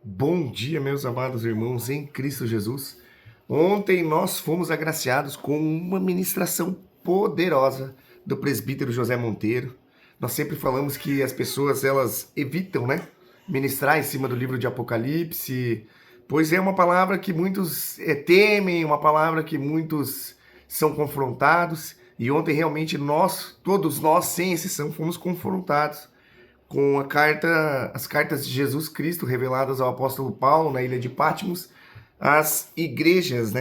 Bom dia, meus amados irmãos em Cristo Jesus. Ontem nós fomos agraciados com uma ministração poderosa do presbítero José Monteiro. Nós sempre falamos que as pessoas elas evitam, ministrar em cima do livro de Apocalipse, pois é uma palavra que muitos temem, uma palavra que muitos são confrontados. E ontem realmente todos nós, sem exceção, fomos confrontados com as cartas de Jesus Cristo reveladas ao apóstolo Paulo na ilha de Patmos, às igrejas,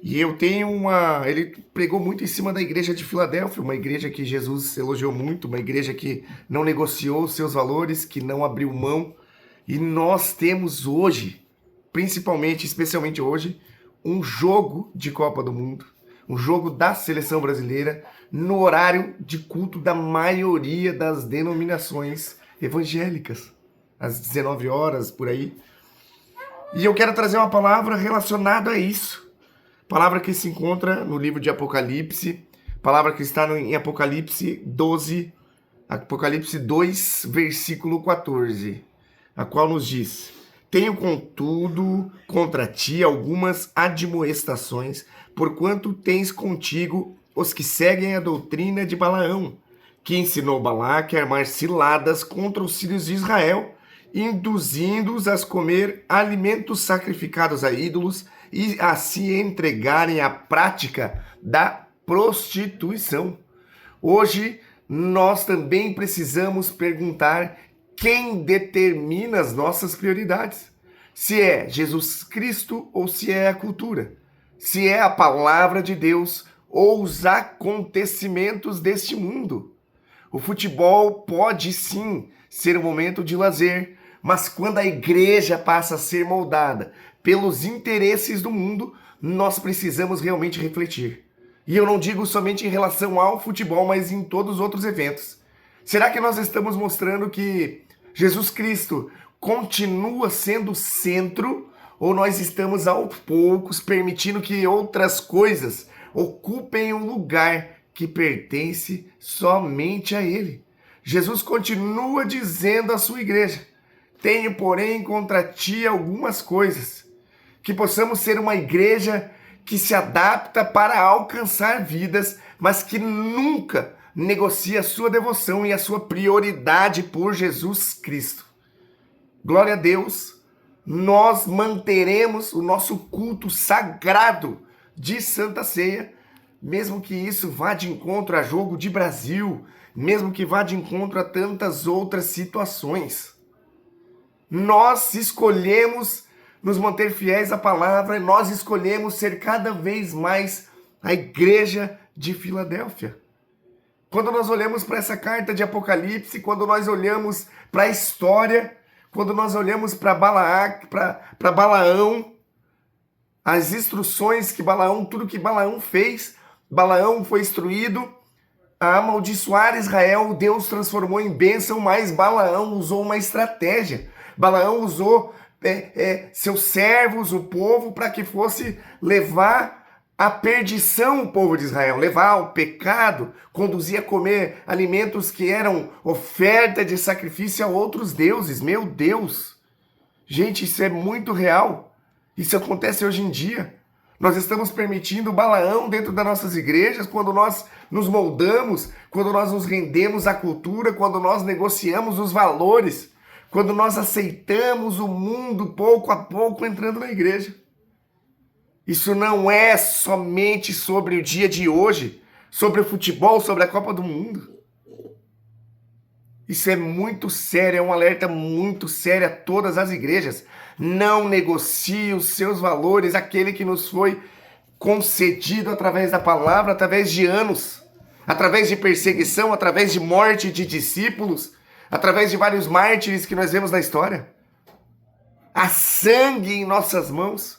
E ele pregou muito em cima da igreja de Filadélfia, uma igreja que Jesus elogiou muito, uma igreja que não negociou os seus valores, que não abriu mão. E nós temos hoje, especialmente hoje, um jogo de Copa do Mundo, um jogo da seleção brasileira, no horário de culto da maioria das denominações evangélicas, às 19 horas, por aí. E eu quero trazer uma palavra relacionada a isso. Palavra que se encontra no livro de Apocalipse, palavra que está em Apocalipse 12, Apocalipse 2, versículo 14, a qual nos diz: Tenho, contudo, contra ti algumas admoestações, porquanto tens contigo os que seguem a doutrina de Balaão, que ensinou Balaque a armar ciladas contra os filhos de Israel, induzindo-os a comer alimentos sacrificados a ídolos e a se entregarem à prática da prostituição. Hoje, nós também precisamos perguntar quem determina as nossas prioridades. Se é Jesus Cristo ou se é a cultura. Se é a palavra de Deus ou os acontecimentos deste mundo. O futebol pode sim ser um momento de lazer, mas quando a igreja passa a ser moldada pelos interesses do mundo, nós precisamos realmente refletir. E eu não digo somente em relação ao futebol, mas em todos os outros eventos. Será que nós estamos mostrando que Jesus Cristo continua sendo o centro, ou nós estamos aos poucos permitindo que outras coisas ocupem um lugar que pertence somente a Ele? Jesus continua dizendo à sua igreja: tenho, porém, contra ti algumas coisas. Que possamos ser uma igreja que se adapta para alcançar vidas, mas que nunca negocia a sua devoção e a sua prioridade por Jesus Cristo. Glória a Deus, nós manteremos o nosso culto sagrado de Santa Ceia, mesmo que isso vá de encontro a jogo de Brasil, mesmo que vá de encontro a tantas outras situações. Nós escolhemos nos manter fiéis à palavra, nós escolhemos ser cada vez mais a igreja de Filadélfia. Quando nós olhamos para essa carta de Apocalipse, quando nós olhamos para a história, quando nós olhamos para Balaão, as instruções que Balaão, tudo que Balaão fez, Balaão foi instruído a amaldiçoar Israel, Deus transformou em bênção, mas Balaão usou uma estratégia. Balaão usou seus servos, o povo, para que fosse levar à perdição o povo de Israel, levar ao pecado, conduzir a comer alimentos que eram oferta de sacrifício a outros deuses. Meu Deus! Gente, isso é muito real. Isso acontece hoje em dia. Nós estamos permitindo Balaão dentro das nossas igrejas, quando nós nos moldamos, quando nós nos rendemos à cultura, quando nós negociamos os valores, quando nós aceitamos o mundo pouco a pouco entrando na igreja. Isso não é somente sobre o dia de hoje, sobre o futebol, sobre a Copa do Mundo. Isso é muito sério, é um alerta muito sério a todas as igrejas. Não negocie os seus valores, aquele que nos foi concedido através da palavra, através de anos, através de perseguição, através de morte de discípulos, através de vários mártires que nós vemos na história. Há sangue em nossas mãos,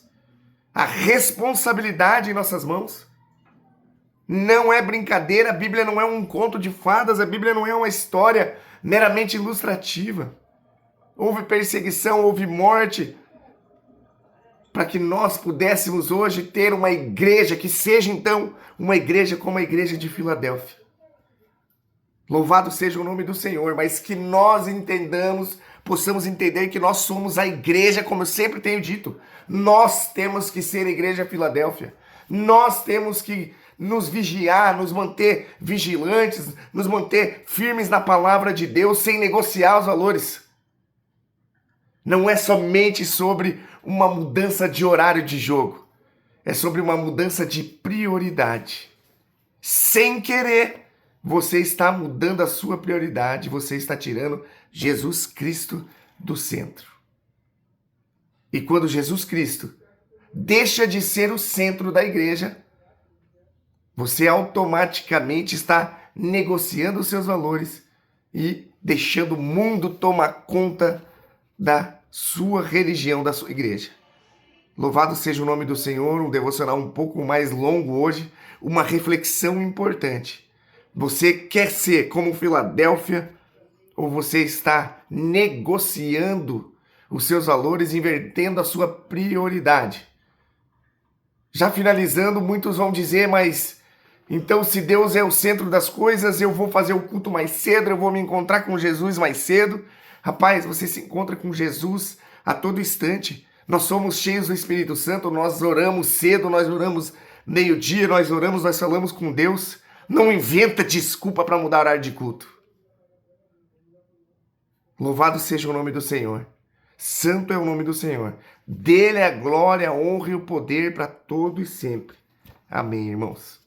a responsabilidade em nossas mãos. Não é brincadeira, a Bíblia não é um conto de fadas, a Bíblia não é uma história meramente ilustrativa. Houve perseguição, houve morte, para que nós pudéssemos hoje ter uma igreja que seja então uma igreja como a igreja de Filadélfia. Louvado seja o nome do Senhor, mas que nós entendamos possamos entender que nós somos a igreja, como eu sempre tenho dito. Nós temos que ser a igreja Filadélfia. Nós temos que nos vigiar, nos manter vigilantes, nos manter firmes na palavra de Deus, sem negociar os valores. Não é somente sobre uma mudança de horário de jogo. É sobre uma mudança de prioridade. Sem querer, você está mudando a sua prioridade, você está tirando Jesus Cristo do centro. E quando Jesus Cristo deixa de ser o centro da igreja, você automaticamente está negociando os seus valores e deixando o mundo tomar conta da sua religião, da sua igreja. Louvado seja o nome do Senhor, um devocional um pouco mais longo hoje, uma reflexão importante. Você quer ser como Filadélfia ou você está negociando os seus valores, invertendo a sua prioridade? Já finalizando, muitos vão dizer, mas então se Deus é o centro das coisas, eu vou fazer o culto mais cedo, eu vou me encontrar com Jesus mais cedo. Rapaz, você se encontra com Jesus a todo instante. Nós somos cheios do Espírito Santo, nós oramos cedo, nós oramos meio-dia, nós oramos, nós falamos com Deus. Não inventa desculpa para mudar o horário de culto. Louvado seja o nome do Senhor. Santo é o nome do Senhor. Dele é a glória, a honra e o poder para todo e sempre. Amém, irmãos.